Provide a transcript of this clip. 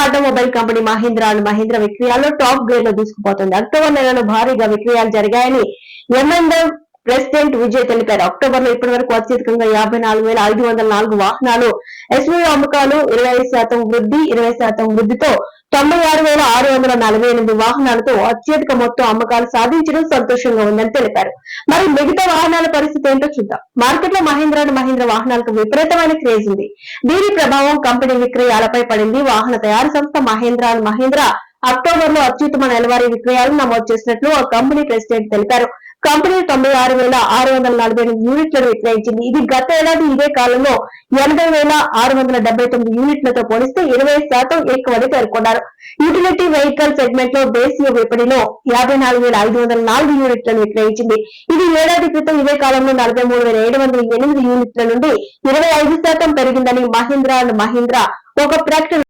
Automobile company Mahindra and Mahindra విక్రయాల్లో top grade లో దూసుకుపోతుంది. అక్టోబర్ నెలలో భారీగా విక్రయాలు జరిగాయని ఎంఎండ్ఎం ప్రెసిడెంట్ విజయ్ తెలిపారు. అక్టోబర్ లో ఇప్పటి వరకు అత్యధికంగా 54,504 వాహనాలు ఎస్యూవీ అమ్మకాలు 20% వృద్ధి 20% వృద్ధితో 96,648 వాహనాలతో అత్యధిక మొత్తం అమ్మకాలు సాధించడం సంతోషంగా ఉందని తెలిపారు. మరి మిగతా వాహనాల పరిస్థితి ఏంటో చూద్దాం. మార్కెట్ లో మహీంద్రా అండ్ మహీంద్రా వాహనాలకు విపరీతమైన క్రేజ్ ఉంది. దీని ప్రభావం కంపెనీ విక్రయాలపై పడింది. వాహన తయారు సంస్థ మహీంద్రా అండ్ మహీంద్రా అక్టోబర్ లో అత్యుత్తమ నెలవారీ విక్రయాలను నమోదు చేసినట్లు ఆ కంపెనీ ప్రెసిడెంట్ తెలిపారు. కంపెనీ 96,648 యూనిట్లను విక్రయించింది. ఇది గత ఏడాది ఇదే కాలంలో 80,679 యూనిట్లతో పోలిస్తే 20% ఎక్కువని పేర్కొన్నారు. యూటిలిటీ వెహికల్ సెగ్మెంట్ లో దేశీయ విపణిలో 54,504 యూనిట్లను విక్రయించింది. ఇది ఏడాది క్రితం ఇదే కాలంలో 43,708 యూనిట్ల నుండి 25% పెరిగిందని మహీంద్రా అండ్ మహీంద్రా ఒక ప్రకటన